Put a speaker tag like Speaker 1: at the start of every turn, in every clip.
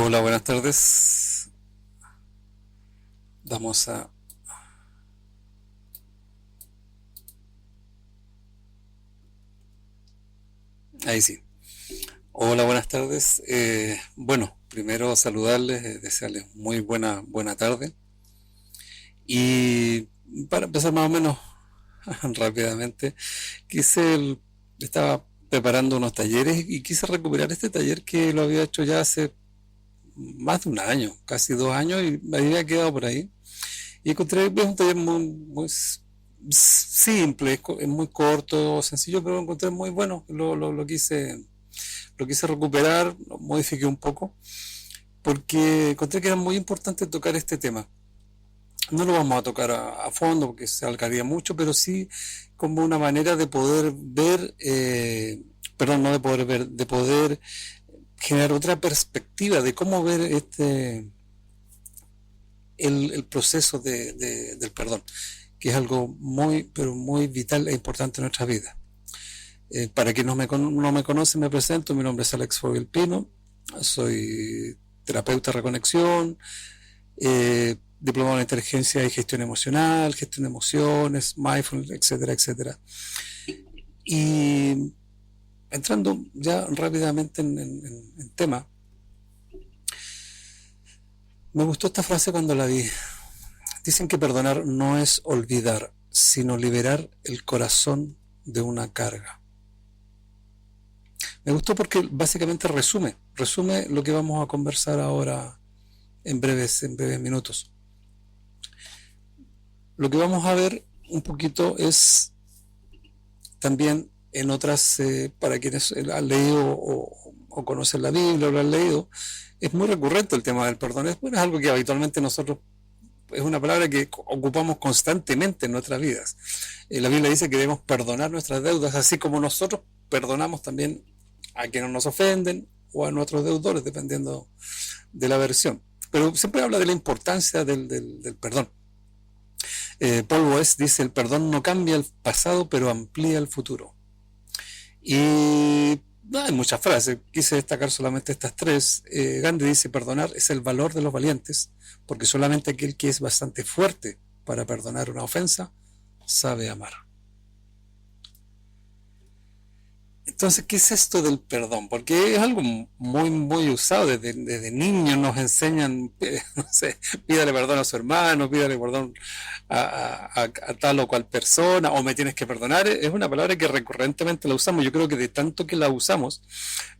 Speaker 1: Hola, buenas tardes. Vamos a... Ahí sí. Hola, buenas tardes. Bueno, primero saludarles, desearles muy buena tarde. Y para empezar más o menos rápidamente, estaba preparando unos talleres y quise recuperar este taller que lo había hecho ya hace más de un año, casi 2 años, y me había quedado por ahí. Y encontré que es un taller muy simple, es muy corto, sencillo, pero lo encontré muy bueno. Lo quise recuperar, lo modifiqué un poco, porque encontré que era muy importante tocar este tema. No lo vamos a tocar a fondo porque se alargaría mucho, pero sí como una manera de poder ver, perdón, no de poder ver, de poder generar otra perspectiva de cómo ver el proceso del perdón, que es algo muy, pero muy vital e importante en nuestra vida. Para quien no me conoce, me presento. Mi nombre es Alex Fogel Pino. Soy terapeuta de reconexión, diplomado en inteligencia y gestión emocional, gestión de emociones, mindfulness, etcétera, etcétera. Y entrando ya rápidamente en tema, me gustó esta frase cuando la vi. Dicen que perdonar no es olvidar, sino liberar el corazón de una carga. Me gustó porque básicamente resume lo que vamos a conversar ahora en breves minutos. Lo que vamos a ver un poquito es también en otras, para quienes han leído o conocen la Biblia o lo han leído, es muy recurrente el tema del perdón. Es algo que habitualmente nosotros, es una palabra que ocupamos constantemente en nuestras vidas. La Biblia dice que debemos perdonar nuestras deudas, así como nosotros perdonamos también a quienes nos ofenden o a nuestros deudores, dependiendo de la versión. Pero siempre habla de la importancia del perdón. Paul Boes dice: el perdón no cambia el pasado, pero amplía el futuro. Y hay muchas frases, quise destacar solamente estas tres. Gandhi dice: perdonar es el valor de los valientes, porque solamente aquel que es bastante fuerte para perdonar una ofensa sabe amar. Entonces, ¿qué es esto del perdón? Porque es algo muy usado. Desde niños nos enseñan, no sé, pídale perdón a su hermano, pídale perdón a tal o cual persona, o me tienes que perdonar. Es una palabra que recurrentemente la usamos. Yo creo que de tanto que la usamos,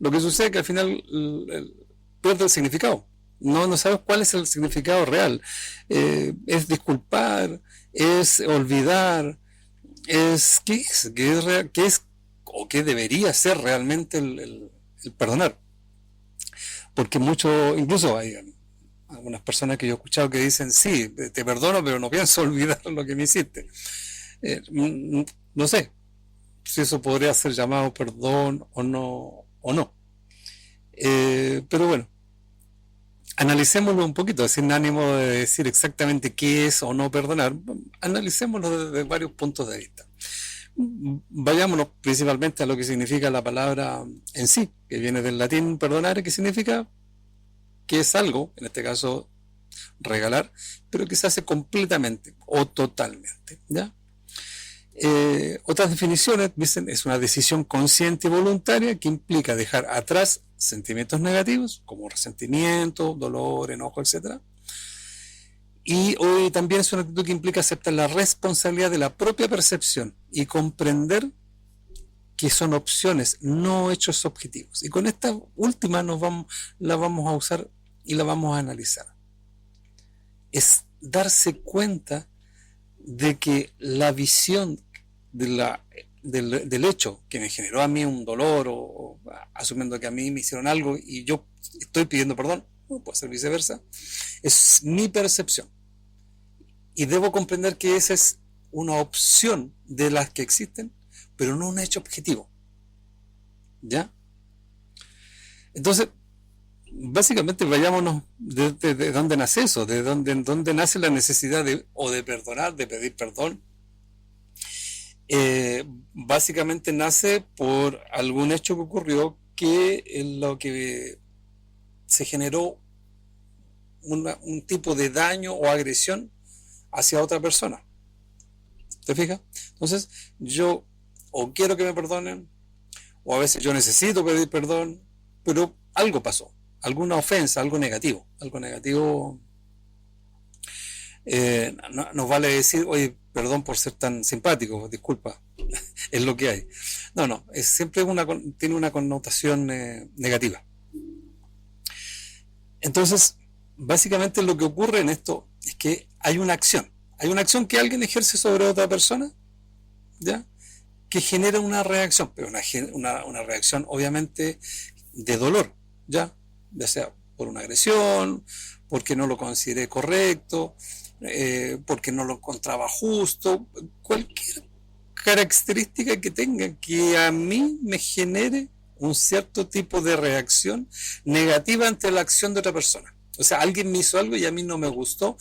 Speaker 1: lo que sucede es que al final pierde el significado. No sabes cuál es el significado real. Es disculpar, es olvidar, qué es o qué debería ser realmente el perdonar. Porque incluso hay algunas personas que yo he escuchado que dicen: sí, te perdono, pero no pienso olvidar lo que me hiciste. No sé si eso podría ser llamado perdón o no. Pero bueno, analicémoslo un poquito, sin ánimo de decir exactamente qué es o no perdonar. Analicémoslo desde varios puntos de vista. Vayámonos principalmente a lo que significa la palabra en sí, que viene del latín perdonar, que significa que es algo, en este caso regalar, pero que se hace completamente o totalmente, ¿ya? Otras definiciones dicen: es una decisión consciente y voluntaria que implica dejar atrás sentimientos negativos como resentimiento, dolor, enojo, etcétera. Y hoy también es una actitud que implica aceptar la responsabilidad de la propia percepción y comprender que son opciones, no hechos objetivos. Y con esta última la vamos a usar y la vamos a analizar. Es darse cuenta de que la visión del hecho que me generó a mí un dolor, o asumiendo que a mí me hicieron algo y yo estoy pidiendo perdón, no puede ser viceversa, es mi percepción. Y debo comprender que esa es una opción de las que existen, pero no un hecho objetivo. ¿Ya? Entonces, básicamente vayámonos de dónde nace eso, de dónde nace la necesidad de perdonar, de pedir perdón. Básicamente nace por algún hecho que ocurrió, que en lo que se generó un tipo de daño o agresión hacia otra persona. ¿Te fijas? Entonces, yo o quiero que me perdonen, o a veces yo necesito pedir perdón, pero algo pasó, alguna ofensa, algo negativo nos vale decir, oye, perdón por ser tan simpático, disculpa, es lo que hay. No, es siempre tiene una connotación negativa. Entonces, básicamente lo que ocurre en esto es que hay una acción que alguien ejerce sobre otra persona, ¿ya? Que genera una reacción, pero una reacción obviamente de dolor, ya sea por una agresión, porque no lo consideré correcto, porque no lo encontraba justo, cualquier característica que tenga que a mí me genere un cierto tipo de reacción negativa ante la acción de otra persona. O sea, alguien me hizo algo y a mí no me gustó,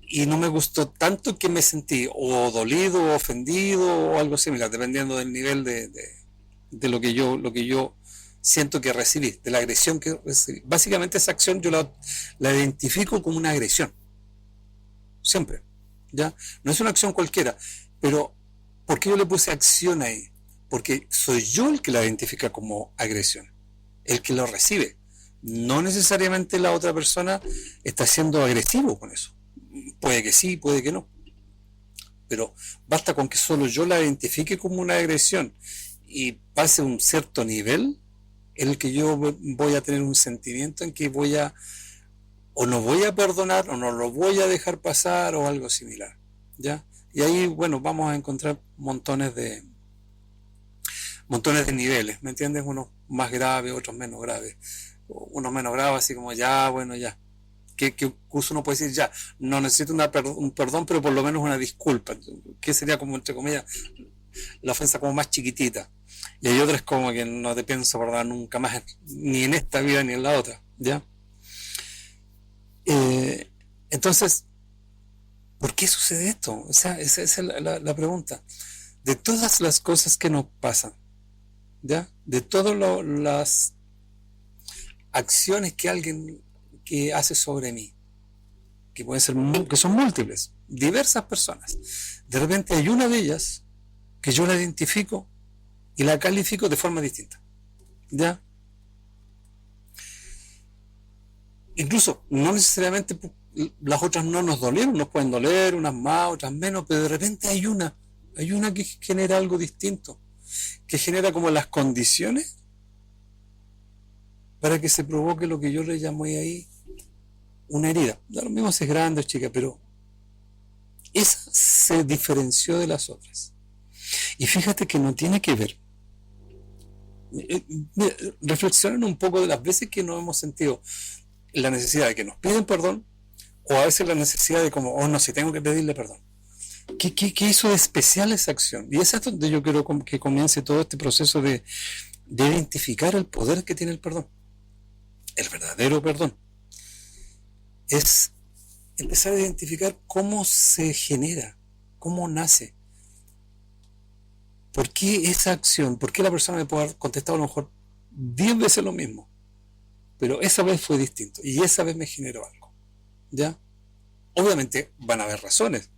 Speaker 1: y no me gustó tanto que me sentí o dolido o ofendido o algo similar, dependiendo del nivel de lo que yo siento que recibí, de la agresión que recibí. Básicamente esa acción yo la identifico como una agresión, siempre, ¿ya? No es una acción cualquiera, pero ¿por qué yo le puse acción ahí? Porque soy yo el que la identifica como agresión, el que lo recibe. No necesariamente la otra persona está siendo agresivo con eso. Puede que sí, puede que no. Pero basta con que solo yo la identifique como una agresión y pase un cierto nivel en el que yo voy a tener un sentimiento en que o no voy a perdonar, o no lo voy a dejar pasar, o algo similar, ¿ya? Y ahí, bueno, vamos a encontrar montones de niveles, ¿me entiendes? Unos más graves, otros menos graves. Unos menos graves, así como ya, bueno, ya. Que uno puede decir, ya, no necesito un perdón, pero por lo menos una disculpa, que sería como, entre comillas, la ofensa como más chiquitita. Y hay otras como que no te pienso perdonar nunca más, ni en esta vida ni en la otra, ¿ya? Entonces, ¿por qué sucede esto? O sea, esa es la pregunta. De todas las cosas que nos pasan, ¿ya? De todas las acciones que alguien que hace sobre mí, que pueden ser, que son múltiples, diversas personas, de repente hay una de ellas que yo la identifico y la califico de forma distinta, ¿ya? Incluso no necesariamente las otras no nos dolieron, nos pueden doler, unas más, otras menos, pero de repente hay una que genera algo distinto, que genera como las condiciones para que se provoque lo que yo le llamo ahí una herida. Da lo mismo si es grande o chica, pero esa se diferenció de las otras. Y fíjate que no tiene que ver. Reflexionen un poco de las veces que nos hemos sentido la necesidad de que nos piden perdón, o a veces la necesidad de como, oh no, si tengo que pedirle perdón. ¿Qué hizo de especial esa acción? Y es donde yo quiero que comience todo este proceso de identificar el poder que tiene el perdón. El verdadero perdón. Es empezar a identificar cómo se genera, cómo nace. ¿Por qué esa acción? ¿Por qué la persona me puede haber contestado a lo mejor 10 veces lo mismo? Pero esa vez fue distinto y esa vez me generó algo, ¿ya? Obviamente van a haber razones,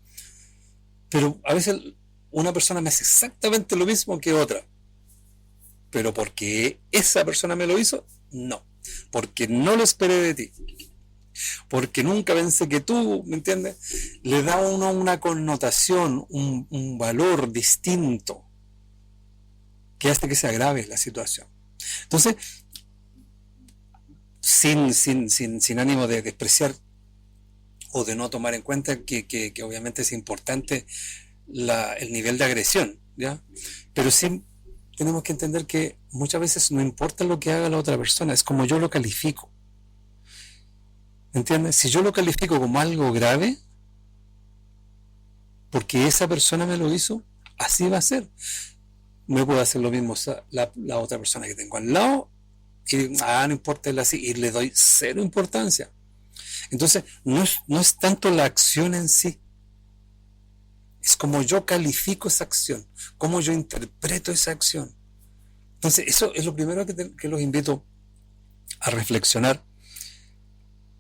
Speaker 1: pero a veces una persona me hace exactamente lo mismo que otra, pero porque esa persona me lo hizo, no, porque no lo esperé de ti, porque nunca pensé que tú, ¿me entiendes? Le da a uno una connotación, un valor distinto que hace que se agrave la situación. Entonces, sin ánimo de despreciar o de no tomar en cuenta que obviamente es importante el nivel de agresión, ¿ya? Pero sí tenemos que entender que muchas veces no importa lo que haga la otra persona, es como yo lo califico. ¿Entiendes? Si yo lo califico como algo grave, porque esa persona me lo hizo, así va a ser. Me puede hacer lo mismo la otra persona que tengo al lado, y no importa él así, y le doy cero importancia. Entonces, no es tanto la acción en sí, es como yo califico esa acción, cómo yo interpreto esa acción. Entonces, eso es lo primero que los invito a reflexionar,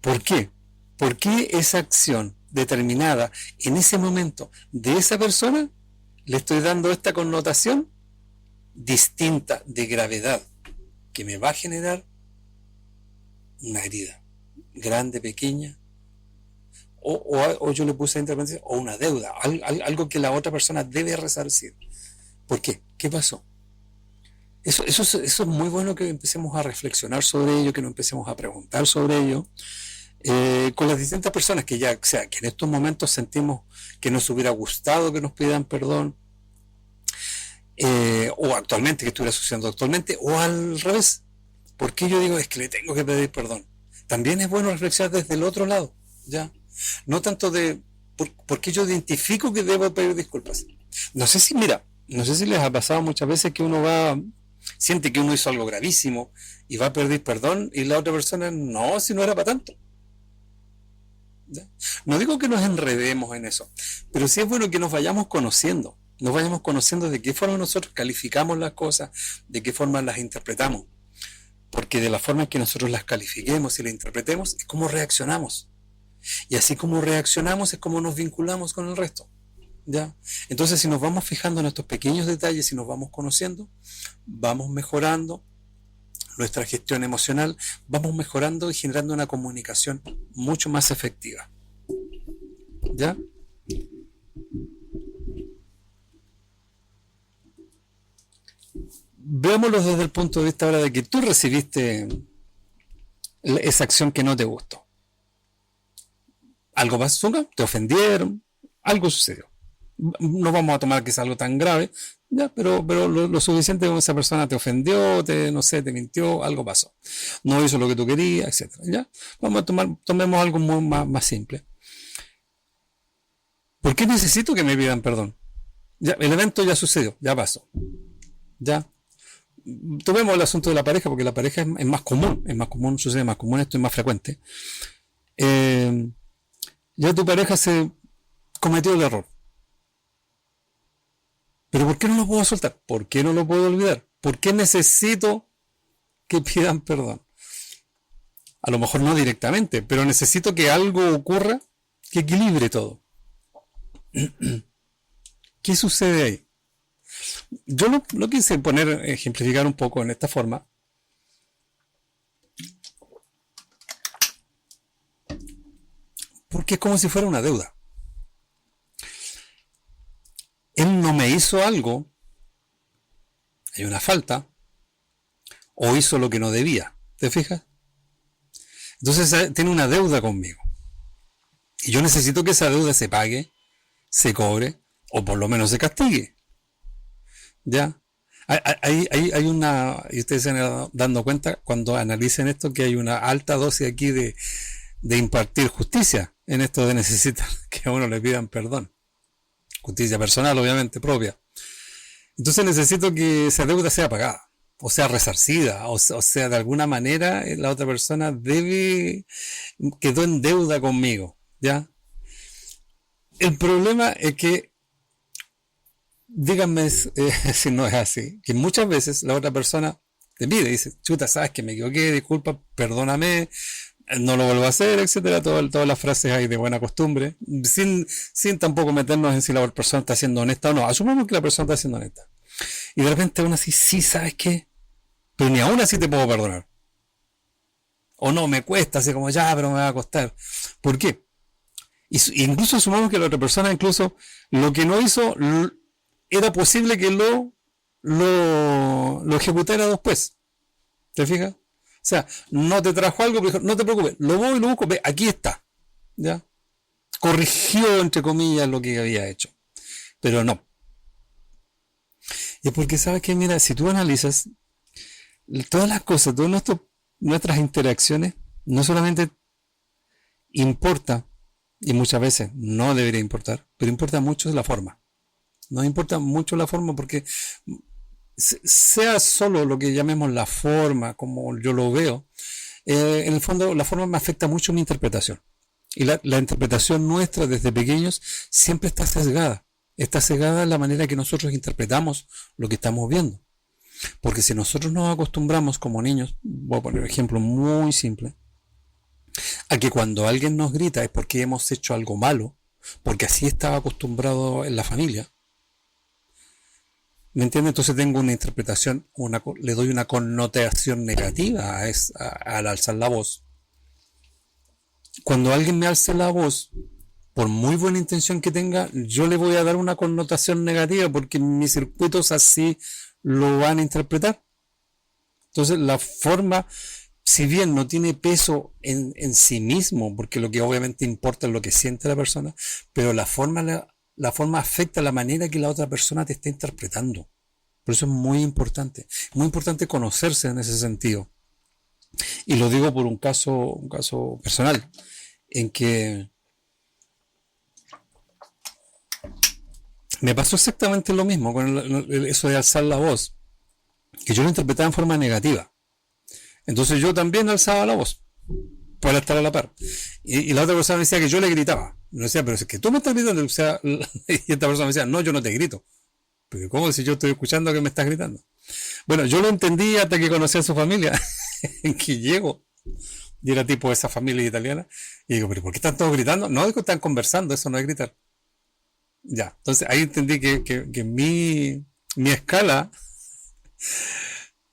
Speaker 1: ¿Por qué? ¿Por qué esa acción determinada en ese momento de esa persona le estoy dando esta connotación distinta de gravedad que me va a generar una herida grande, pequeña, o yo le puse interpretación, o una deuda, algo que la otra persona debe resarcir? ¿Por qué? ¿Qué pasó? Eso es muy bueno, que empecemos a reflexionar sobre ello, que nos empecemos a preguntar sobre ello, con las distintas personas que ya, o sea, que en estos momentos sentimos que nos hubiera gustado que nos pidan perdón, o actualmente, que estuviera sucediendo actualmente, o al revés. ¿Por qué yo digo es que le tengo que pedir perdón? También es bueno reflexionar desde el otro lado, ¿ya? No tanto de por qué yo identifico que debo pedir disculpas. No sé si, mira, no sé si les ha pasado muchas veces que uno siente que uno hizo algo gravísimo y va a pedir perdón y la otra persona, no, si no era para tanto. ¿Ya? No digo que nos enredemos en eso, pero sí es bueno que nos vayamos conociendo de qué forma nosotros calificamos las cosas, de qué forma las interpretamos, porque de la forma en que nosotros las califiquemos y las interpretemos es como reaccionamos, y así como reaccionamos es como nos vinculamos con el resto, ¿ya? Entonces, si nos vamos fijando en estos pequeños detalles y nos vamos conociendo, vamos mejorando nuestra gestión emocional, vamos mejorando y generando una comunicación mucho más efectiva, ¿ya? Veámoslo desde el punto de vista ahora de que tú recibiste esa acción que no te gustó. Algo pasó, te ofendieron, algo sucedió. No vamos a tomar que es algo tan grave, ya, pero lo suficiente como esa persona te ofendió, no sé, te mintió, algo pasó. No hizo lo que tú querías, etcétera. ¿Ya? Vamos a tomemos algo más simple. ¿Por qué necesito que me pidan perdón? Ya, el evento ya sucedió, ya pasó. Ya. Tomemos el asunto de la pareja, porque la pareja es más común, sucede más común, esto es más frecuente. Ya tu pareja se cometió el error. ¿Pero por qué no lo puedo soltar? ¿Por qué no lo puedo olvidar? ¿Por qué necesito que pidan perdón? A lo mejor no directamente, pero necesito que algo ocurra que equilibre todo. ¿Qué sucede ahí? Yo lo quise ejemplificar un poco en esta forma, porque es como si fuera una deuda. Él no me hizo algo, hay una falta, o hizo lo que no debía, ¿te fijas? Entonces tiene una deuda conmigo, y yo necesito que esa deuda se pague, se cobre, o por lo menos se castigue, ¿ya? Hay una, y ustedes se han dando cuenta cuando analicen esto, que hay una alta dosis aquí de impartir justicia en esto de necesitar que a uno le pidan perdón. Justicia personal, obviamente, propia. Entonces necesito que esa deuda sea pagada, o sea resarcida, o sea, de alguna manera la otra persona quedó en deuda conmigo, ¿ya? El problema es que, díganme si no es así, que muchas veces la otra persona te pide, dice, chuta, sabes que me equivoqué, disculpa, perdóname, no lo vuelvo a hacer, etcétera, todas las frases ahí de buena costumbre, sin tampoco meternos en si la persona está siendo honesta o no. Asumamos que la persona está siendo honesta. Y de repente aún así, sí, ¿sabes qué? Pero ni aún así te puedo perdonar. O no, me cuesta, así como ya, pero me va a costar. ¿Por qué? Incluso asumamos que la otra persona, incluso lo que no hizo, era posible que lo ejecutara después. ¿Te fijas? O sea, no te trajo algo, pero dijo, no te preocupes, lo voy y lo busco, ve, aquí está. ¿Ya? Corrigió, entre comillas, lo que había hecho. Pero no. Y es porque, ¿sabes qué? Mira, si tú analizas todas las cosas, todas nuestras interacciones, no solamente importa, y muchas veces no debería importar, pero importa mucho la forma. Nos importa mucho la forma porque sea solo lo que llamemos la forma, como yo lo veo, en el fondo la forma me afecta mucho mi interpretación. Y la interpretación nuestra desde pequeños siempre está sesgada. Está sesgada en la manera que nosotros interpretamos lo que estamos viendo. Porque si nosotros nos acostumbramos como niños, voy a poner un ejemplo muy simple, a que cuando alguien nos grita es porque hemos hecho algo malo, porque así estaba acostumbrado en la familia. ¿Me entiendes? Entonces tengo una interpretación, le doy una connotación negativa al alzar la voz. Cuando alguien me alza la voz, por muy buena intención que tenga, yo le voy a dar una connotación negativa porque mis circuitos así lo van a interpretar. Entonces la forma, si bien no tiene peso en sí mismo, porque lo que obviamente importa es lo que siente la persona, pero la forma afecta la manera que la otra persona te está interpretando. Por eso es muy importante conocerse en ese sentido. Y lo digo por un caso personal, en que me pasó exactamente lo mismo con eso de alzar la voz, que yo lo interpretaba en forma negativa. Entonces yo también alzaba la voz para estar a la par. Y la otra persona me decía que yo le gritaba. Me decía, pero es que tú me estás gritando. O sea, y esta persona me decía, no, yo no te grito. Pero ¿cómo si yo estoy escuchando que me estás gritando? Bueno, yo lo entendí hasta que conocí a su familia, en que llego, y era tipo de esa familia italiana, y digo, pero ¿por qué están todos gritando? No, digo, están conversando, eso no es gritar. Ya, entonces ahí entendí que mi escala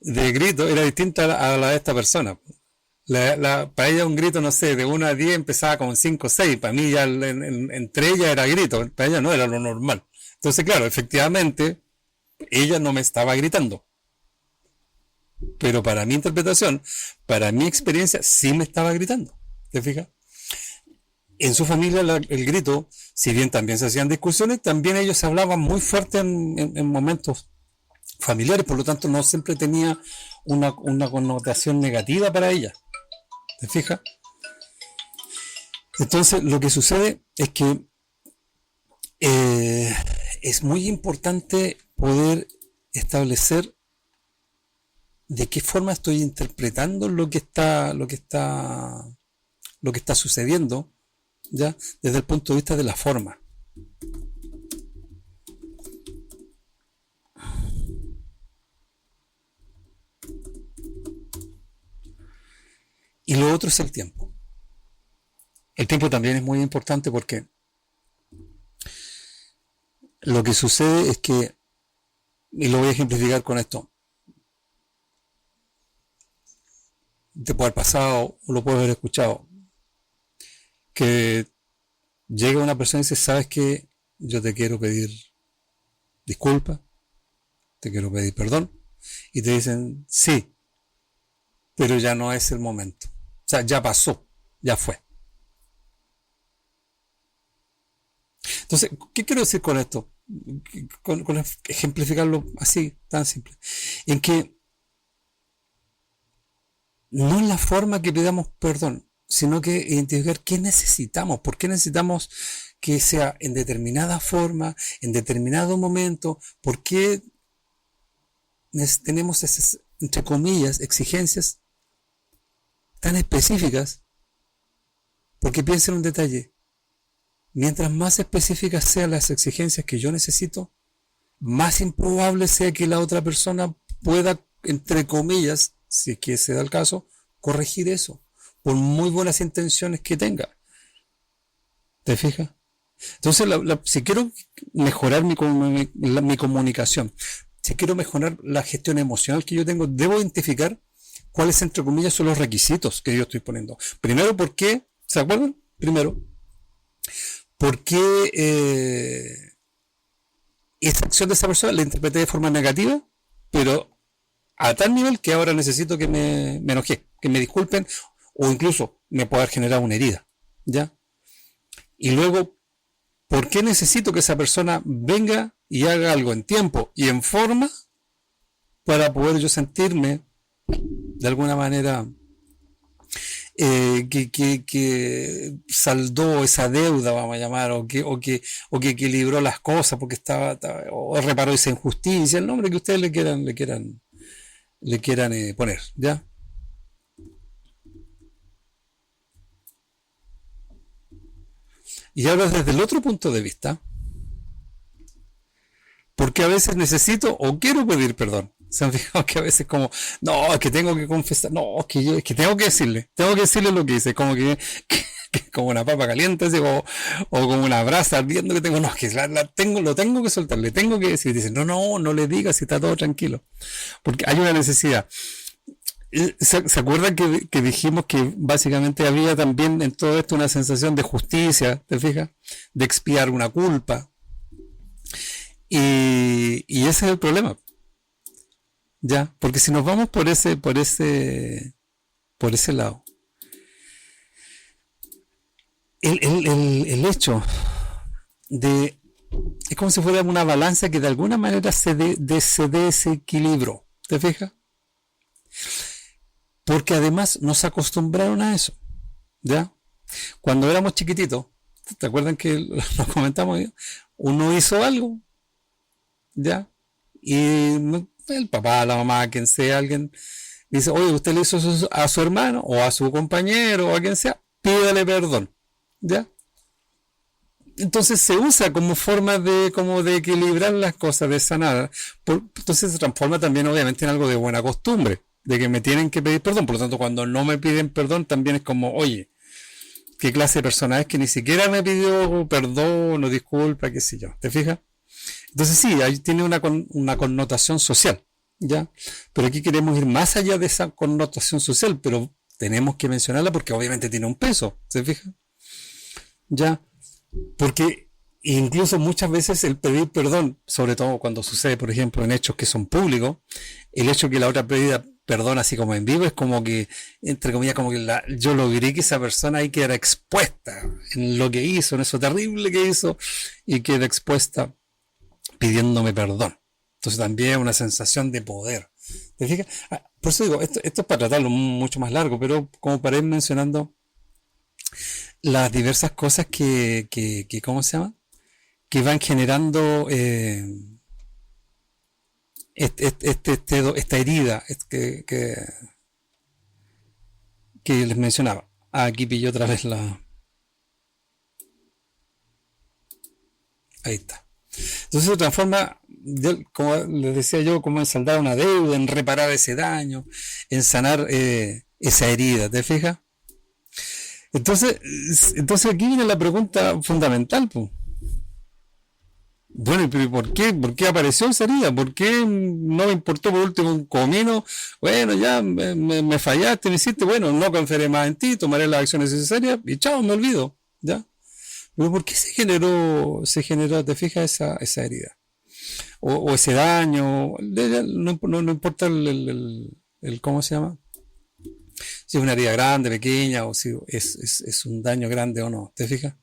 Speaker 1: de grito era distinta a la de esta persona. Para ella un grito, no sé, de 1 a 10 empezaba con 5 o 6. Para mí ya entre ellas era grito, para ella no era lo normal. Entonces, claro, efectivamente, ella no me estaba gritando. Pero para mi interpretación, para mi experiencia, sí me estaba gritando. ¿Te fijas? En su familia el grito, si bien también se hacían discusiones, también ellos se hablaban muy fuerte en momentos familiares, por lo tanto no siempre tenía una connotación negativa para ella. ¿Te fijas? Entonces lo que sucede es que es muy importante poder establecer de qué forma estoy interpretando lo que está sucediendo, ya desde el punto de vista de la forma. Y lo otro es el tiempo. El tiempo también es muy importante porque lo que sucede es que, y lo voy a ejemplificar con esto, te puede haber pasado o lo puedes haber escuchado, que llega una persona y dice, ¿sabes qué? Yo te quiero pedir disculpas, te quiero pedir perdón, y te dicen, sí, pero ya no es el momento. O sea, ya pasó, ya fue. Entonces, ¿qué quiero decir con esto? Con ejemplificarlo así, tan simple. En que no es la forma que pidamos perdón, sino que identificar qué necesitamos, por qué necesitamos que sea en determinada forma, en determinado momento, por qué tenemos esas, entre comillas, exigencias tan específicas, porque piensa en un detalle, mientras más específicas sean las exigencias que yo necesito, más improbable sea que la otra persona pueda, entre comillas, si es que se da el caso, corregir eso, por muy buenas intenciones que tenga. ¿Te fijas? Entonces, si quiero mejorar mi comunicación, si quiero mejorar la gestión emocional que yo tengo, debo identificar cuáles, entre comillas, son los requisitos que yo estoy poniendo. Primero, ¿por qué? ¿Se acuerdan? Primero, ¿por qué esa acción de esa persona la interpreté de forma negativa? Pero a tal nivel que ahora necesito que me enojé, que me disculpen, o incluso me pueda haber generado una herida, ¿ya? Y luego, ¿por qué necesito que esa persona venga y haga algo en tiempo y en forma para poder yo sentirme de alguna manera que saldó esa deuda, vamos a llamar, o que equilibró las cosas porque o reparó esa injusticia, el nombre que ustedes le quieran poner, ¿ya? Y ahora desde el otro punto de vista, porque a veces necesito o quiero pedir perdón. Se han fijado que a veces como, no, es que tengo que confesar, no, es que tengo que decirle lo que hice, como que como una papa caliente, así, o como una brasa ardiendo que tengo, no, es que lo tengo que soltar, le tengo que decir, dice, no le digas si está todo tranquilo, porque hay una necesidad. ¿Se acuerdan que dijimos que básicamente había también en todo esto una sensación de justicia, ¿te fijas? De expiar una culpa. Y ese es el problema, ¿ya? Porque si nos vamos por ese lado, el hecho de, es como si fuera una balanza que de alguna manera se desequilibró, ¿te fijas? Porque además nos acostumbraron a eso, ¿ya? Cuando éramos chiquititos, ¿te acuerdan que lo comentamos? Uno hizo algo, ¿ya? Y el papá, la mamá, quien sea, alguien dice, oye, usted le hizo eso a su hermano o a su compañero o a quien sea, pídale perdón, ¿ya? Entonces se usa como forma como de equilibrar las cosas, de sanar. Entonces se transforma también obviamente en algo de buena costumbre, de que me tienen que pedir perdón. Por lo tanto, cuando no me piden perdón, también es como, oye, ¿qué clase de persona es que ni siquiera me pidió perdón o disculpa, qué sé yo? ¿Te fijas? Entonces sí, ahí tiene una connotación social, ¿ya? Pero aquí queremos ir más allá de esa connotación social, pero tenemos que mencionarla porque obviamente tiene un peso, ¿se fija? ¿Ya? Porque incluso muchas veces el pedir perdón, sobre todo cuando sucede, por ejemplo, en hechos que son públicos, el hecho que la otra pedida perdón así como en vivo es como que, entre comillas, como que yo logré que esa persona ahí quedara expuesta en lo que hizo, en eso terrible que hizo, y queda expuesta pidiéndome perdón. Entonces también es una sensación de poder. ¿Te fijas? Por eso digo, esto es para tratarlo mucho más largo, pero como para ir mencionando las diversas cosas ¿cómo se llama? Que van generando esta herida que les mencionaba. Aquí pilló otra vez Ahí está. Entonces se transforma, como les decía yo, como en saldar una deuda, en reparar ese daño, en sanar esa herida, ¿te fijas? Entonces, entonces aquí viene la pregunta fundamental, pues. Bueno, ¿y por qué? ¿Por qué apareció esa herida? ¿Por qué no me importó por último un comino? Bueno, ya me fallaste, me hiciste, bueno, no confiaré más en ti, tomaré las acciones necesarias y chao, me olvido, ¿ya? Pero ¿por qué se generó, te fijas, esa herida? O ese daño, no importa ¿cómo se llama? Si es una herida grande, pequeña, o si es un daño grande o no, ¿te fijas?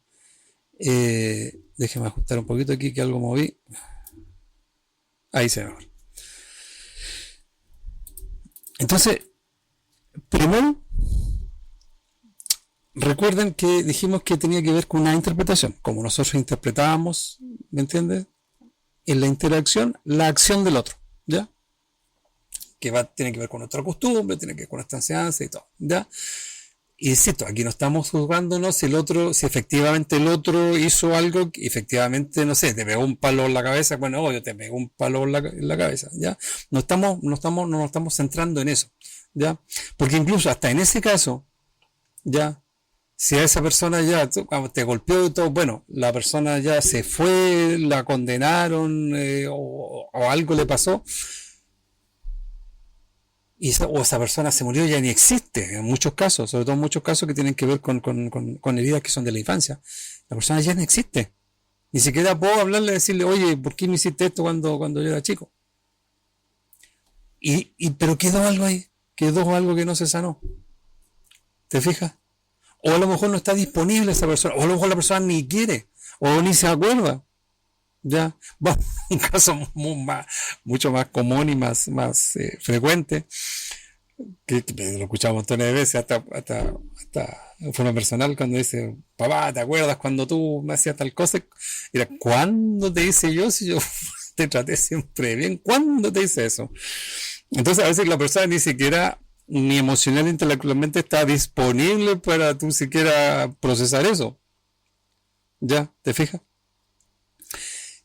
Speaker 1: Déjeme ajustar un poquito aquí que algo moví. Ahí se ve mejor. Entonces, primero, recuerden que dijimos que tenía que ver con una interpretación, como nosotros interpretábamos, ¿me entiendes? En la interacción, la acción del otro, ¿ya? Tiene que ver con nuestra costumbre, tiene que ver con nuestra enseñanza y todo, ¿ya? Y insisto, aquí no estamos juzgándonos si efectivamente el otro hizo algo, que efectivamente, no sé, te pegó un palo en la cabeza, bueno, yo te pego un palo en la cabeza, ¿ya? No nos estamos centrando en eso, ¿ya? Porque incluso hasta en ese caso, ¿ya? Si a esa persona ya te golpeó y todo, bueno, la persona ya se fue, la condenaron o algo le pasó, o esa persona se murió ya ni existe, en muchos casos, sobre todo en muchos casos que tienen que ver con heridas que son de la infancia. La persona ya no existe. Ni siquiera puedo hablarle y decirle, oye, ¿por qué me hiciste esto cuando yo era chico? Pero quedó algo ahí, quedó algo que no se sanó. ¿Te fijas? O a lo mejor no está disponible esa persona, o a lo mejor la persona ni quiere, o ni se acuerda. Ya, bueno, un caso mucho más común y más frecuente, que lo escuchamos montones de veces, hasta de forma personal, cuando dice, papá, ¿te acuerdas cuando tú me hacías tal cosa? Mira, ¿cuándo te hice yo si yo te traté siempre bien? ¿Cuándo te hice eso? Entonces a veces la persona ni siquiera, ni emocional ni intelectualmente está disponible para tú siquiera procesar eso. ¿Ya? ¿Te fijas?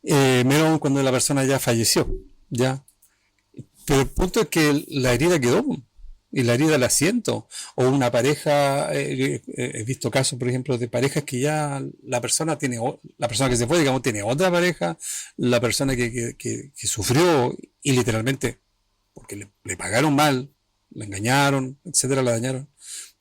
Speaker 1: Menos cuando la persona ya falleció, ¿ya? Pero el punto es que la herida quedó y la herida la siento. O una pareja, he visto casos, por ejemplo, de parejas que ya la persona tiene, la persona que se fue, digamos, tiene otra pareja, la persona que sufrió y literalmente, porque le pagaron mal, la engañaron, etcétera, la dañaron,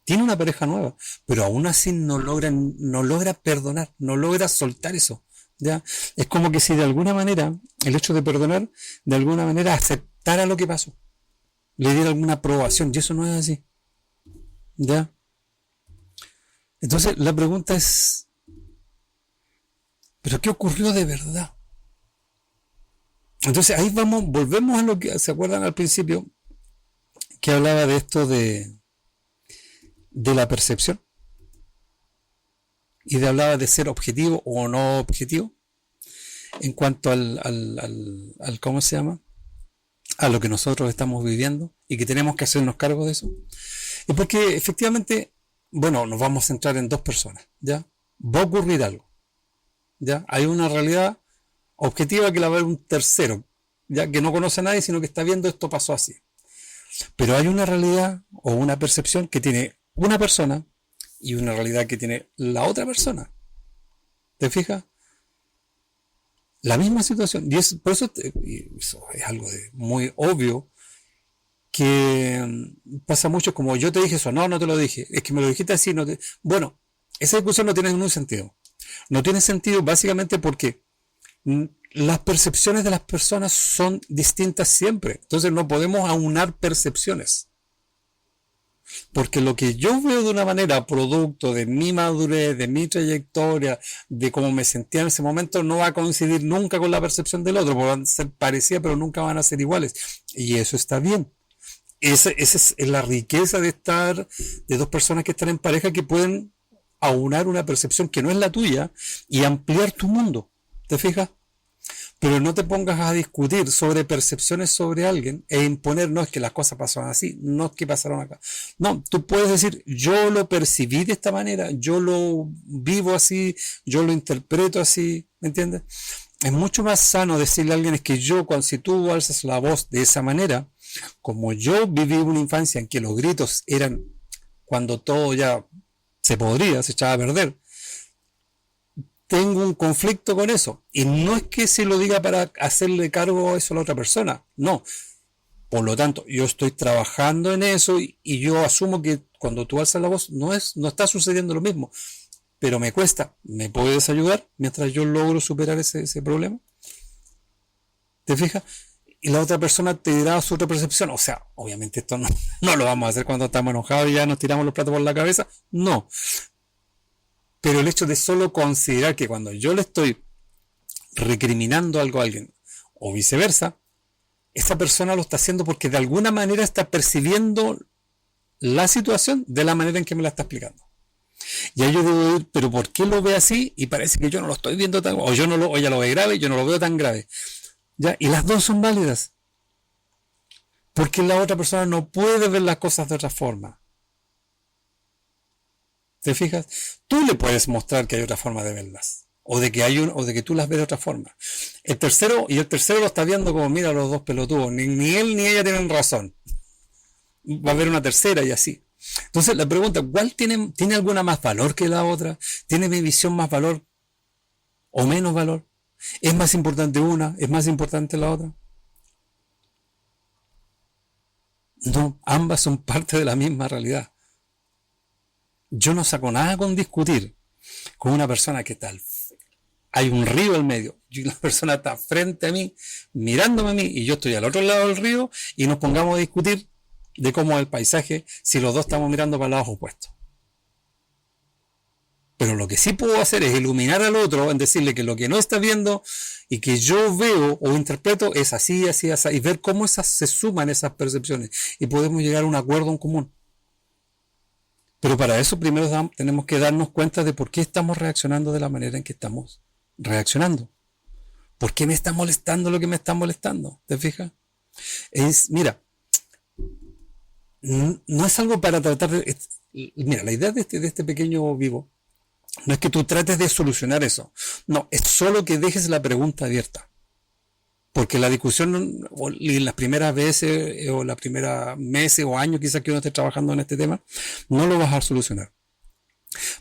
Speaker 1: tiene una pareja nueva, pero aún así no logra perdonar, no logra soltar eso. ¿Ya? Es como que si de alguna manera, el hecho de perdonar, de alguna manera aceptara lo que pasó, le diera alguna aprobación, y eso no es así. ¿Ya? Entonces la pregunta es, ¿pero qué ocurrió de verdad? Entonces ahí vamos, volvemos a lo que se acuerdan al principio, que hablaba de esto de la percepción, y de hablaba de ser objetivo o no objetivo, en cuanto al ¿cómo se llama? A lo que nosotros estamos viviendo y que tenemos que hacernos cargo de eso. Es porque efectivamente, bueno, nos vamos a centrar en dos personas, ¿ya? Va a ocurrir algo, ¿ya? Hay una realidad objetiva que la va a ver un tercero, ¿ya? Que no conoce a nadie, sino que está viendo esto pasó así. Pero hay una realidad o una percepción que tiene una persona y una realidad que tiene la otra persona. ¿Te fijas? La misma situación. Y por eso, eso es algo muy obvio que pasa mucho como yo te dije eso, no te lo dije, es que me lo dijiste así, no te... Bueno, esa discusión no tiene ningún sentido. No tiene sentido básicamente porque las percepciones de las personas son distintas siempre. Entonces no podemos aunar percepciones. Porque lo que yo veo de una manera, producto de mi madurez, de mi trayectoria, de cómo me sentía en ese momento, no va a coincidir nunca con la percepción del otro, van a ser parecidas, pero nunca van a ser iguales. Y eso está bien. Esa es la riqueza de estar, de dos personas que están en pareja que pueden aunar una percepción que no es la tuya y ampliar tu mundo. ¿Te fijas? Pero no te pongas a discutir sobre percepciones sobre alguien e imponer, no es que las cosas pasaron así, no es que pasaron acá. No, tú puedes decir, yo lo percibí de esta manera, yo lo vivo así, yo lo interpreto así, ¿me entiendes? Es mucho más sano decirle a alguien, es que yo, cuando si tú alzas la voz de esa manera, como yo viví una infancia en que los gritos eran cuando todo ya se podría, se echaba a perder, tengo un conflicto con eso. Y no es que se lo diga para hacerle cargo a eso a la otra persona. No. Por lo tanto, yo estoy trabajando en eso y yo asumo que cuando tú alzas la voz no está sucediendo lo mismo. Pero me cuesta. ¿Me puedes ayudar mientras yo logro superar ese problema? ¿Te fijas? Y la otra persona te dirá su otra percepción. O sea, obviamente esto no lo vamos a hacer cuando estamos enojados y ya nos tiramos los platos por la cabeza. No. Pero el hecho de solo considerar que cuando yo le estoy recriminando algo a alguien, o viceversa, esa persona lo está haciendo porque de alguna manera está percibiendo la situación de la manera en que me la está explicando. Y ahí yo debo decir, pero ¿por qué lo ve así? Y parece que yo no lo estoy viendo tan, o ella lo ve grave y yo no lo veo tan grave. ¿Ya? Y las dos son válidas. Porque la otra persona no puede ver las cosas de otra forma. ¿Te fijas? Tú le puedes mostrar que hay otra forma de verlas. O de que tú las ves de otra forma. El tercero lo está viendo como, mira, los dos pelotudos. Ni él ni ella tienen razón. Va a haber una tercera y así. Entonces la pregunta, ¿cuál tiene alguna más valor que la otra? ¿Tiene mi visión más valor o menos valor? ¿Es más importante una? ¿Es más importante la otra? No, ambas son parte de la misma realidad. Yo no saco nada con discutir con una persona que tal. Hay un río al medio y la persona está frente a mí, mirándome a mí, y yo estoy al otro lado del río y nos pongamos a discutir de cómo es el paisaje si los dos estamos mirando para lados opuestos. Pero lo que sí puedo hacer es iluminar al otro en decirle que lo que no está viendo y que yo veo o interpreto es así, así, así, y ver cómo se suman esas percepciones y podemos llegar a un acuerdo en común. Pero para eso primero tenemos que darnos cuenta de por qué estamos reaccionando de la manera en que estamos reaccionando. ¿Por qué me está molestando lo que me está molestando? ¿Te fijas? Mira, no es algo para tratar de... Mira, la idea de este pequeño vivo no es que tú trates de solucionar eso. No, es solo que dejes la pregunta abierta. Porque la discusión, y las primeras veces, o las primeras meses o años quizás que uno esté trabajando en este tema, no lo vas a solucionar.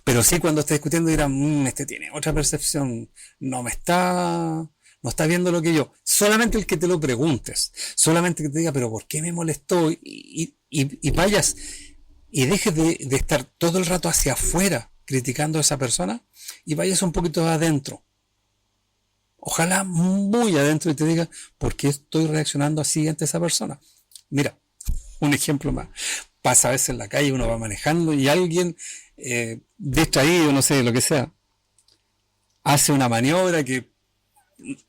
Speaker 1: Pero sí, cuando estés discutiendo dirán, este tiene otra percepción, no está viendo lo que yo. Solamente el que te lo preguntes, solamente que te diga, pero ¿por qué me molestó? Y vayas y dejes de estar todo el rato hacia afuera criticando a esa persona y vayas un poquito adentro. Ojalá muy adentro y te diga, ¿por qué estoy reaccionando así ante esa persona? Mira, un ejemplo más. Pasa a veces en la calle, uno va manejando y alguien distraído, no sé, lo que sea, hace una maniobra que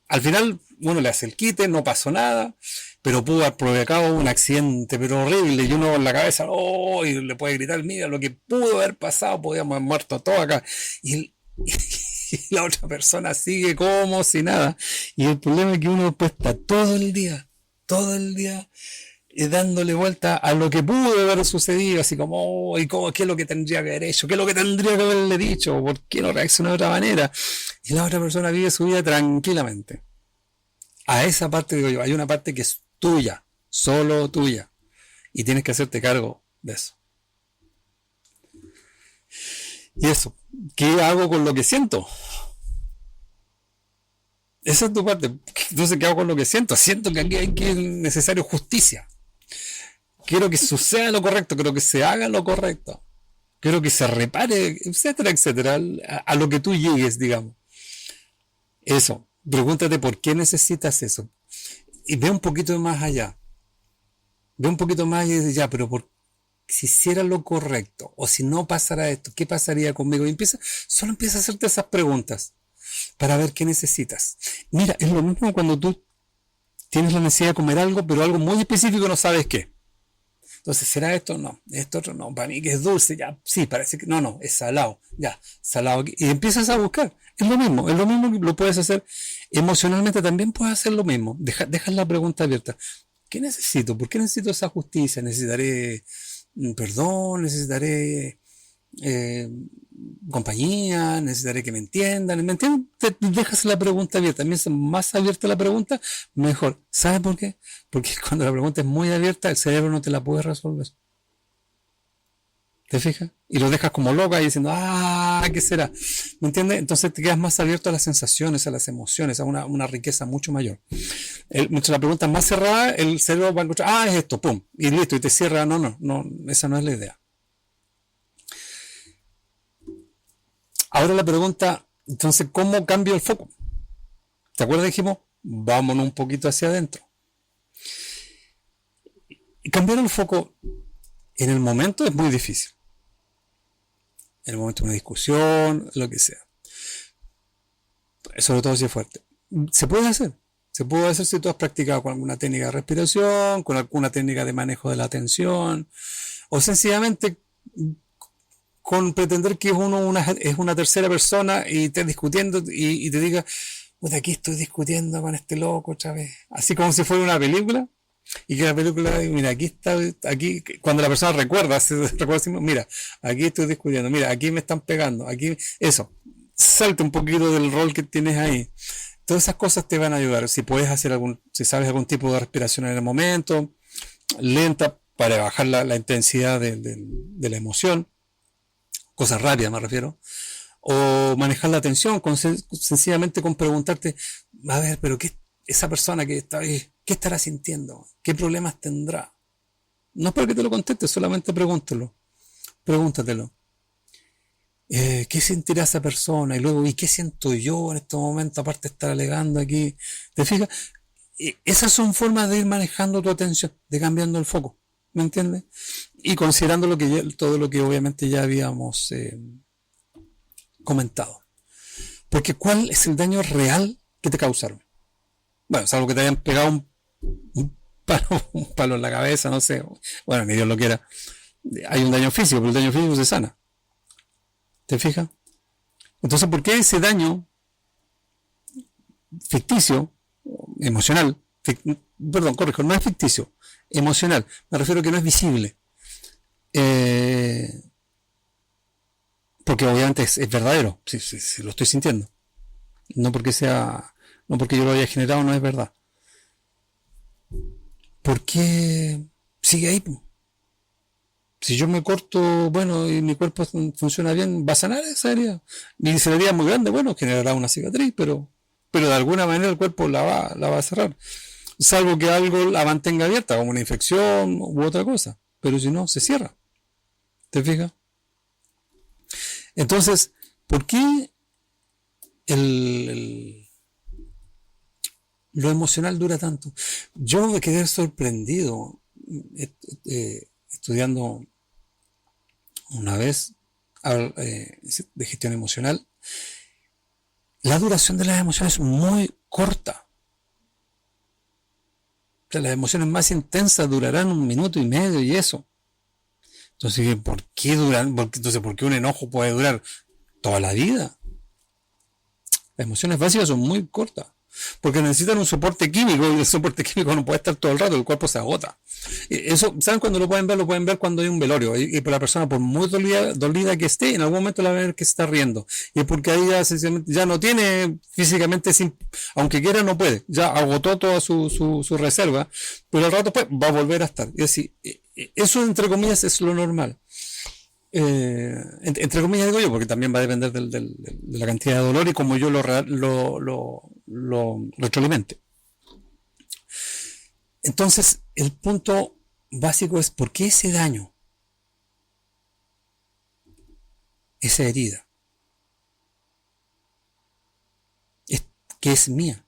Speaker 1: al final uno le hace el quite, no pasó nada, pero pudo haber provocado un accidente, pero horrible, y uno en la cabeza, oh, y le puede gritar, mira, lo que pudo haber pasado, podíamos haber muerto todos acá. Y, y la otra persona sigue como si nada. Y el problema es que uno después está todo el día dándole vuelta a lo que pudo haber sucedido, así como, oh, y cómo, qué es lo que tendría que haber hecho, qué es lo que tendría que haberle dicho, por qué no reaccionó de otra manera. Y la otra persona vive su vida tranquilamente. A esa parte, digo yo, hay una parte que es tuya, solo tuya, y tienes que hacerte cargo de eso. Y eso, ¿qué hago con lo que siento? Esa es tu parte. Entonces, ¿qué hago con lo que siento? Siento que aquí hay que necesario justicia. Quiero que suceda lo correcto, quiero que se haga lo correcto. Quiero que se repare, etcétera, etcétera, a lo que tú llegues, digamos. Eso. Pregúntate por qué necesitas eso. Y ve un poquito más allá. Ve un poquito más y dices, ya, pero si hiciera lo correcto, o si no pasara esto, ¿qué pasaría conmigo? Y solo empieza a hacerte esas preguntas para ver qué necesitas. Mira, es lo mismo cuando tú tienes la necesidad de comer algo, pero algo muy específico no sabes qué. Entonces, ¿será esto? No. Esto otro no. Para mí que es dulce, ya. Sí, parece que no, es salado. Ya, salado. Y empiezas a buscar. Es lo mismo que lo puedes hacer emocionalmente, también puedes hacer lo mismo. Dejas la pregunta abierta. ¿Qué necesito? ¿Por qué necesito esa justicia? ¿Necesitaré perdón? ¿Necesitaré eh, compañía? ¿Necesitaré que me entiendan? ¿Me entienden? Dejas la pregunta abierta. Mientras más abierta la pregunta, mejor. ¿Sabes por qué? Porque cuando la pregunta es muy abierta, el cerebro no te la puede resolver. ¿Te fijas? Y lo dejas como loca y diciendo, ¿qué será? ¿Me entiendes? Entonces te quedas más abierto a las sensaciones, a las emociones, a una riqueza mucho mayor. Mientras la pregunta es más cerrada, el cerebro va a encontrar, es esto, pum, y listo, y te cierra. No, esa no es la idea. Ahora la pregunta, entonces, ¿cómo cambio el foco? ¿Te acuerdas? Dijimos, vámonos un poquito hacia adentro. Y cambiar el foco en el momento es muy difícil. En el momento de una discusión, lo que sea. Sobre todo si es fuerte. Se puede hacer. Se puede hacer si tú has practicado con alguna técnica de respiración, con alguna técnica de manejo de la atención, o sencillamente con pretender que es una tercera persona y estés discutiendo y te diga, puta, aquí estoy discutiendo con este loco otra vez. Así como si fuera una película. Y que la película, mira, aquí, cuando la persona recuerda, mira, aquí estoy discutiendo, mira, aquí me están pegando, aquí, eso, salte un poquito del rol que tienes ahí. Todas esas cosas te van a ayudar. Si puedes hacer si sabes algún tipo de respiración en el momento, lenta, para bajar la intensidad de la emoción, cosas rápidas me refiero, o manejar la atención, sencillamente con preguntarte, a ver, pero esa persona que está ahí, ¿qué estará sintiendo? ¿Qué problemas tendrá? No es para que te lo contestes, solamente pregúntatelo. ¿Qué sentirá esa persona? Y luego, ¿y qué siento yo en este momento, aparte de estar alegando aquí? ¿Te fijas? Esas son formas de ir manejando tu atención, de cambiando el foco, ¿me entiendes? Y considerando todo lo que obviamente ya habíamos comentado. Porque ¿cuál es el daño real que te causaron? Bueno, salvo que te hayan pegado un palo en la cabeza, no sé. Bueno, ni Dios lo quiera. Hay un daño físico, pero el daño físico se sana. ¿Te fijas? Entonces, ¿por qué ese daño ficticio, emocional, perdón, corrijo, no es ficticio, emocional, me refiero a que no es visible? Porque obviamente es verdadero, si lo estoy sintiendo. No porque yo lo haya generado, no es verdad. ¿por qué sigue ahí? Si yo me corto, bueno, y mi cuerpo funciona bien, va a sanar esa herida. Y si la herida es muy grande, bueno, generará una cicatriz, pero de alguna manera el cuerpo la va a cerrar. Salvo que algo la mantenga abierta, como una infección u otra cosa. Pero si no, se cierra. ¿Te fijas? Entonces, ¿por qué el, lo emocional dura tanto? Yo me quedé sorprendido estudiando una vez de gestión emocional. La duración de las emociones es muy corta. O sea, las emociones más intensas durarán 1 minuto y medio y eso. Entonces, ¿por qué duran? Entonces, ¿por qué un enojo puede durar toda la vida? Las emociones básicas son muy cortas. Porque necesitan un soporte químico y el soporte químico no puede estar todo el rato, el cuerpo se agota. Eso, ¿saben cuándo lo pueden ver? Lo pueden ver cuando hay un velorio y la persona, por muy dolida que esté, en algún momento la va a ver que se está riendo. Y es porque ahí ya no tiene físicamente, aunque quiera, no puede. Ya agotó toda su reserva, pero al rato pues va a volver a estar. Y así, eso entre comillas es lo normal. Entre comillas digo yo, porque también va a depender de la cantidad de dolor y como yo lo retroalimente. Entonces, el punto básico es ¿por qué ese daño, esa herida, que es mía,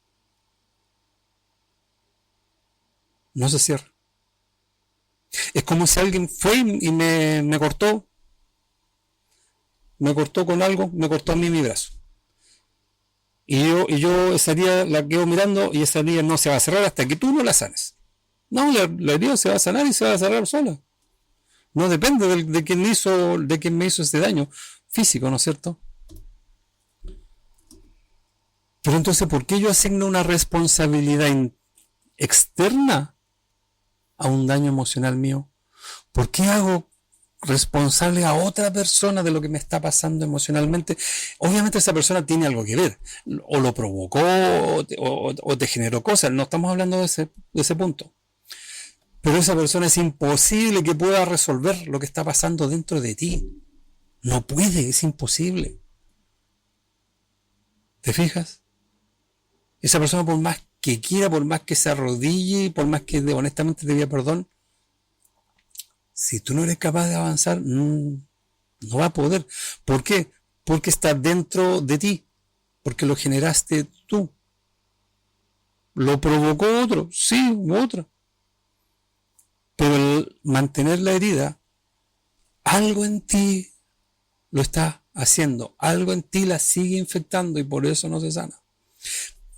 Speaker 1: no se cierra? Es como si alguien fue y me cortó con algo, me cortó a mí mi brazo. Y yo esa herida la quedo mirando y esa herida no se va a cerrar hasta que tú no la sanes. No, la herida se va a sanar y se va a cerrar sola. No depende de quién me hizo ese daño físico, ¿no es cierto? Pero entonces, ¿por qué yo asigno una responsabilidad externa a un daño emocional mío? ¿Por qué hago responsable a otra persona de lo que me está pasando emocionalmente? Obviamente esa persona tiene algo que ver, o lo provocó, o te generó cosas, no estamos hablando de ese punto. Pero esa persona es imposible que pueda resolver lo que está pasando dentro de ti. No puede, es imposible. ¿Te fijas? Esa persona, por más que quiera, por más que se arrodille, por más que honestamente te pida perdón, si tú no eres capaz de avanzar, no va a poder. ¿Por qué? Porque está dentro de ti, porque lo generaste tú. ¿Lo provocó otro? Sí, otra. Pero el mantener la herida, algo en ti lo está haciendo, algo en ti la sigue infectando y por eso no se sana.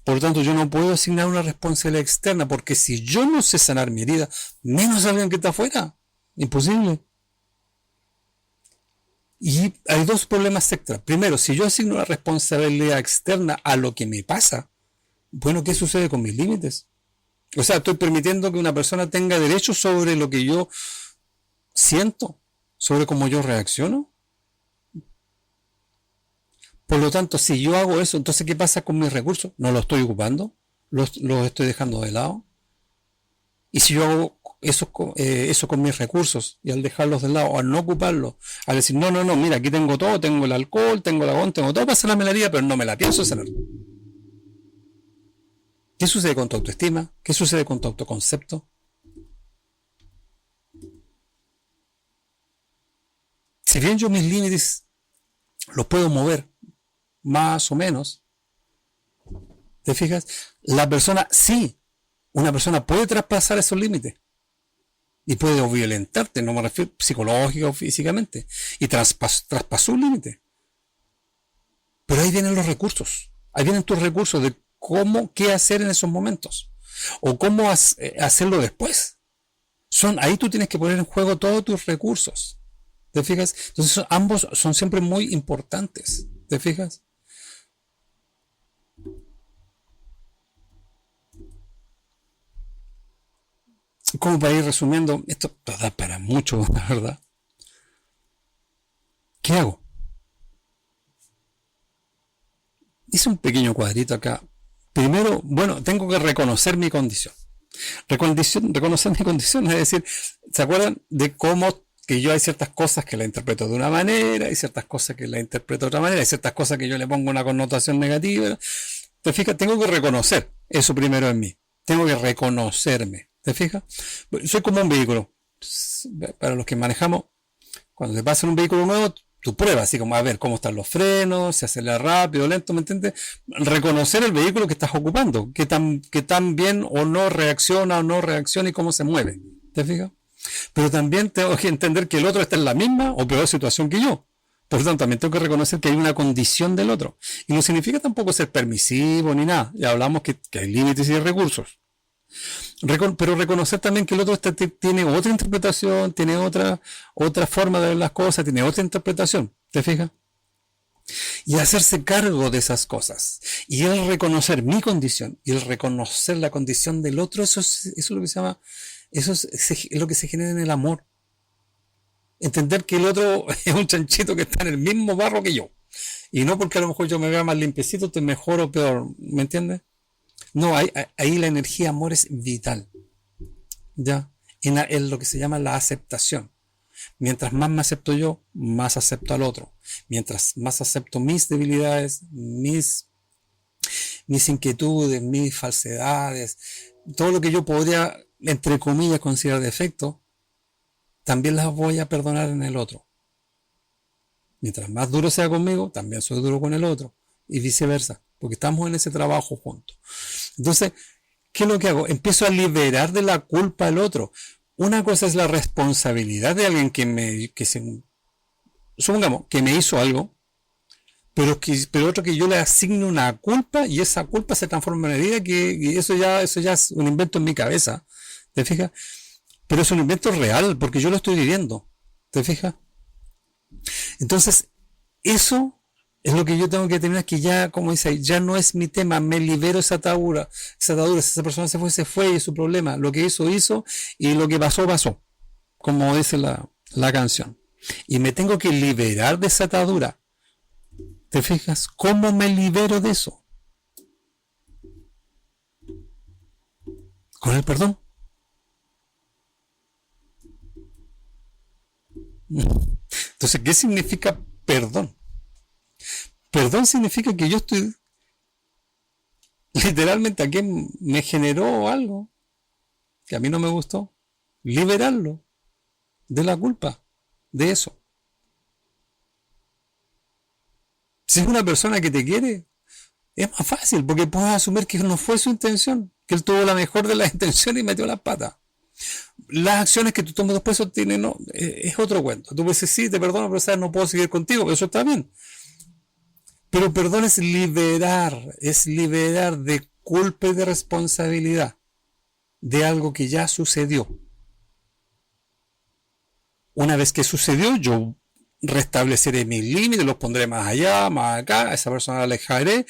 Speaker 1: Por lo tanto, yo no puedo asignar una responsabilidad externa, porque si yo no sé sanar mi herida, menos alguien que está afuera. Imposible. Y hay dos problemas extra. Primero, si yo asigno una responsabilidad externa a lo que me pasa, bueno, ¿qué sucede con mis límites? O sea, estoy permitiendo que una persona tenga derechos sobre lo que yo siento, sobre cómo yo reacciono. Por lo tanto, si yo hago eso, entonces ¿qué pasa con mis recursos? ¿No los estoy ocupando? ¿Los estoy dejando de lado? Y si yo hago eso con mis recursos y al dejarlos de lado, al no ocuparlos, al decir, no, mira, aquí tengo todo, tengo el alcohol, tengo el agón, tengo todo para sanarme la herida, pero no me la pienso sanar. ¿Qué sucede con tu autoestima? ¿Qué sucede con tu autoconcepto? Si bien yo mis límites los puedo mover, más o menos, ¿te fijas? La persona, sí, una persona puede traspasar esos límites y puede violentarte, no me refiero psicológica o físicamente, y traspasó un límite. Pero ahí vienen los recursos, ahí vienen tus recursos de qué hacer en esos momentos, o cómo hacerlo después. Ahí tú tienes que poner en juego todos tus recursos, ¿te fijas? Entonces ambos son siempre muy importantes, ¿te fijas? Como para ir resumiendo, esto da para mucho, la verdad. ¿Qué hago? Hice un pequeño cuadrito acá. Primero, bueno, tengo que reconocer mi condición. Reconocer mi condición, es decir, ¿se acuerdan de cómo que yo hay ciertas cosas que la interpreto de una manera, hay ciertas cosas que la interpreto de otra manera, hay ciertas cosas que yo le pongo una connotación negativa? ¿Te fijas? Tengo que reconocer eso primero en mí. Tengo que reconocerme. ¿Te fijas? Soy como un vehículo. Para los que manejamos, cuando te pasa en un vehículo nuevo, tú pruebas, así como a ver cómo están los frenos, si acelera rápido, lento, ¿me entiendes? Reconocer el vehículo que estás ocupando, qué tan bien o no reacciona y cómo se mueve. ¿Te fijas? Pero también tengo que entender que el otro está en la misma o peor situación que yo. Por lo tanto, también tengo que reconocer que hay una condición del otro. Y no significa tampoco ser permisivo ni nada. Ya hablamos que hay límites y recursos. Pero reconocer también que el otro tiene otra interpretación, tiene otra forma de ver las cosas, tiene otra interpretación. ¿Te fijas? Y hacerse cargo de esas cosas. Y el reconocer mi condición y el reconocer la condición del otro, eso es lo que se llama, es lo que se genera en el amor. Entender que el otro es un chanchito que está en el mismo barro que yo. Y no porque a lo mejor yo me vea más limpiecito, estoy mejor o peor. ¿Me entiendes? No, ahí la energía amor es vital. ¿Ya? En lo que se llama la aceptación. Mientras más me acepto yo, más acepto al otro. Mientras más acepto mis debilidades, mis inquietudes, mis falsedades, todo lo que yo podría, entre comillas, considerar defecto, también las voy a perdonar en el otro. Mientras más duro sea conmigo, también soy duro con el otro. Y viceversa, porque estamos en ese trabajo juntos. Entonces, ¿qué es lo que hago? Empiezo a liberar de la culpa al otro. Una cosa es la responsabilidad de alguien supongamos, que me hizo algo, pero otro que yo le asigne una culpa y esa culpa se transforma en una herida y eso ya es un invento en mi cabeza. ¿Te fijas? Pero es un invento real porque yo lo estoy viviendo. ¿Te fijas? Entonces, eso es lo que yo tengo que tener, que ya, como dice ahí, ya no es mi tema, me libero esa atadura, si esa persona se fue y es su problema, lo que hizo, y lo que pasó, como dice la canción. Y me tengo que liberar de esa atadura. ¿Te fijas? ¿Cómo me libero de eso? Con el perdón. Entonces, ¿qué significa perdón? Perdón significa que yo estoy literalmente a quien me generó algo que a mí no me gustó, liberarlo de la culpa de eso. Si es una persona que te quiere, es más fácil porque puedes asumir que no fue su intención, que él tuvo la mejor de las intenciones y metió las patas. Las acciones que tú tomas después es otro cuento. Tú puedes decir, sí, te perdono, pero sabes, no puedo seguir contigo, pero eso está bien. Pero perdón es liberar de culpa y de responsabilidad de algo que ya sucedió. Una vez que sucedió, yo restableceré mis límites, los pondré más allá, más acá, a esa persona la alejaré,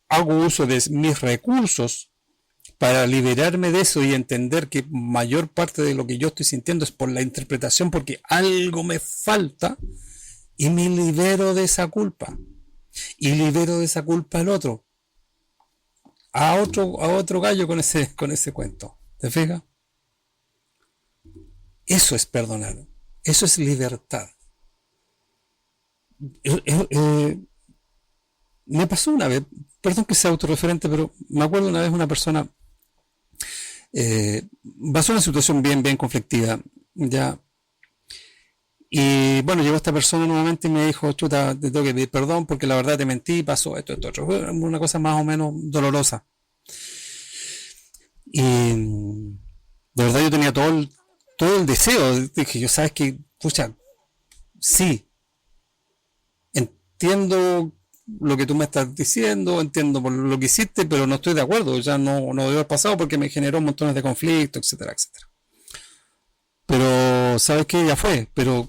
Speaker 1: hago uso de mis recursos para liberarme de eso y entender que mayor parte de lo que yo estoy sintiendo es por la interpretación, porque algo me falta, y me libero de esa culpa. Y libero de esa culpa al otro. A otro gallo con ese cuento. ¿Te fijas? Eso es perdonar. Eso es libertad. Me pasó una vez, perdón que sea autorreferente, pero me acuerdo una vez una persona pasó una situación bien conflictiva, ya. Y bueno, llegó esta persona nuevamente y me dijo, chuta, te tengo que pedir perdón porque la verdad te mentí, pasó esto, otro. Fue una cosa más o menos dolorosa. Y de verdad yo tenía todo el deseo. Dije, yo sabes que, pucha, sí, entiendo lo que tú me estás diciendo, entiendo por lo que hiciste, pero no estoy de acuerdo, ya no debe haber pasado porque me generó montones de conflictos, etcétera, etcétera. Pero, ¿sabes qué? Ya fue, pero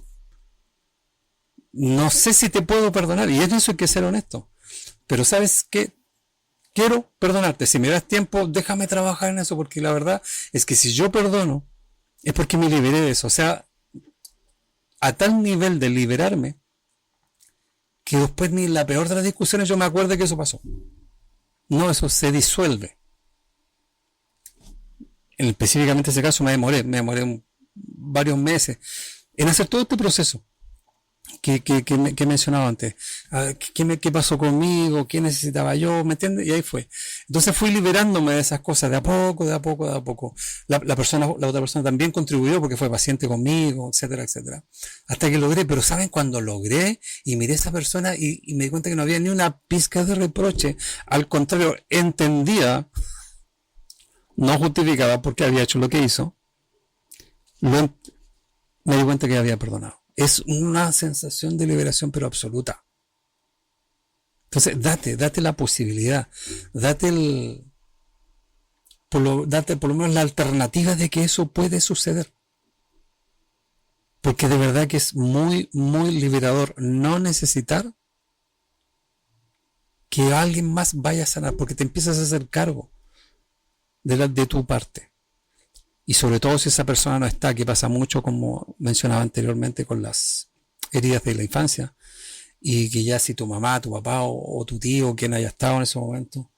Speaker 1: no sé si te puedo perdonar, y en eso hay que ser honesto. Pero ¿sabes qué? Quiero perdonarte, si me das tiempo, déjame trabajar en eso, porque la verdad es que si yo perdono, es porque me liberé de eso. O sea, a tal nivel de liberarme, que después ni en la peor de las discusiones yo me acuerdo que eso pasó. No, eso se disuelve. específicamente ese caso me demoré varios meses en hacer todo este proceso que he mencionado antes. ¿Qué pasó conmigo? ¿Qué necesitaba yo? ¿Me entiendes? Y ahí fue. Entonces fui liberándome de esas cosas de a poco, de a poco, de a poco. La otra persona también contribuyó porque fue paciente conmigo, etcétera, etcétera. Hasta que logré, pero ¿saben? Cuando logré y miré a esa persona y me di cuenta que no había ni una pizca de reproche, al contrario, entendía, no justificaba por qué había hecho lo que hizo, lo, me di cuenta que había perdonado. Es una sensación de liberación, pero absoluta. Entonces, date la posibilidad, date por lo menos la alternativa de que eso puede suceder. Porque de verdad que es muy, muy liberador no necesitar que alguien más vaya a sanar, porque te empiezas a hacer cargo de tu parte. Y sobre todo si esa persona no está, que pasa mucho, como mencionaba anteriormente, con las heridas de la infancia, y que ya si tu mamá, tu papá o tu tío, quien haya estado en ese momento,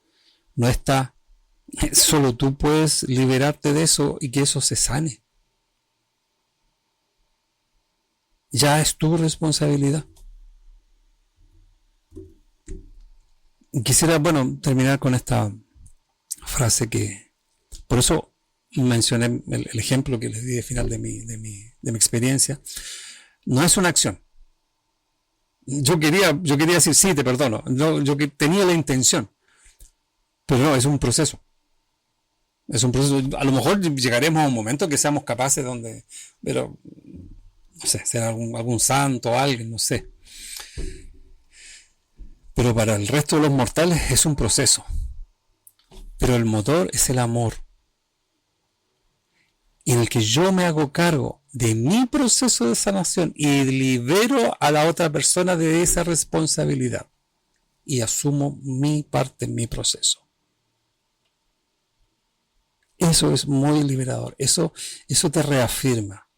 Speaker 1: no está, solo tú puedes liberarte de eso y que eso se sane. Ya es tu responsabilidad. Quisiera, bueno, terminar con esta frase que, por eso mencioné el ejemplo que les di de final de mi experiencia. No es una acción. Yo quería decir sí, te perdono. Yo tenía la intención, pero no, es un proceso. Es un proceso. A lo mejor llegaremos a un momento que seamos capaces donde, pero no sé, sea algún santo, alguien, no sé. Pero para el resto de los mortales es un proceso. Pero el motor es el amor, en el que yo me hago cargo de mi proceso de sanación y libero a la otra persona de esa responsabilidad y asumo mi parte en mi proceso. Eso es muy liberador, eso te reafirma.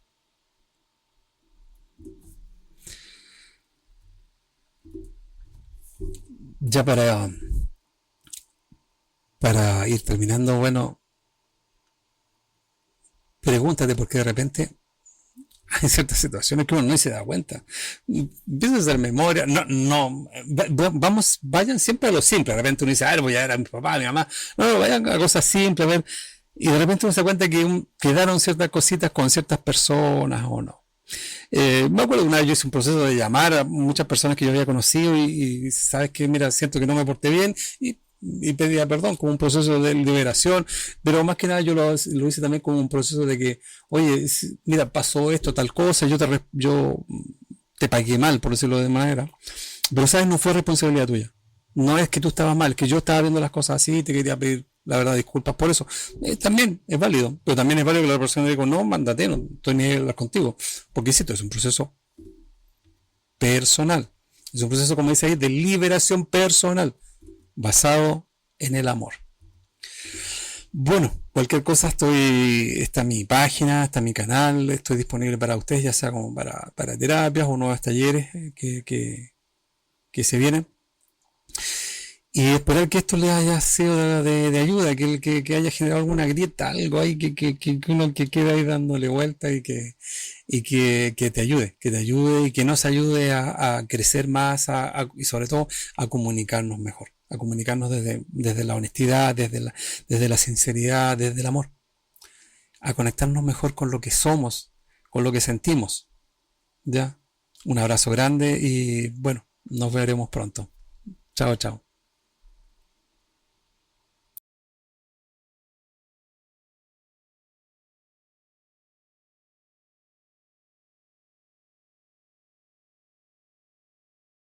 Speaker 1: Ya para ir terminando, bueno, pregúntate por qué de repente hay ciertas situaciones que uno no se da cuenta. Empieza a hacer memoria. Vayan siempre a lo simple. De repente uno dice, voy a ver a mi papá, a mi mamá. No, vayan a cosas simples, a ver. Y de repente uno se da cuenta que quedaron ciertas cositas con ciertas personas o no. Me acuerdo que una vez yo hice un proceso de llamar a muchas personas que yo había conocido y sabes que, mira, siento que no me porté bien y pedía perdón, como un proceso de liberación, pero más que nada yo lo hice también como un proceso de que, oye, mira, pasó esto, tal cosa, yo te pagué mal, por decirlo de manera, pero sabes, no fue responsabilidad tuya. No es que tú estabas mal, que yo estaba viendo las cosas así y te quería pedir, la verdad, disculpas por eso. También es válido, pero también es válido que la persona diga, no, mándate, no estoy ni a hablar contigo, porque esto es un proceso personal, es un proceso, como dice ahí, de liberación personal, basado en el amor. Bueno, cualquier cosa está mi página, está mi canal, estoy disponible para ustedes, ya sea como para terapias o nuevos talleres que se vienen. Y esperar que esto les haya sido de ayuda, que haya generado alguna grieta, algo ahí que uno que queda ahí dándole vuelta y que te ayude y que nos ayude a crecer más y sobre todo a comunicarnos mejor, a comunicarnos desde la honestidad, desde la sinceridad, desde el amor, a conectarnos mejor con lo que somos, con lo que sentimos. ¿Ya? Un abrazo grande y bueno, nos veremos pronto. Chao, chao.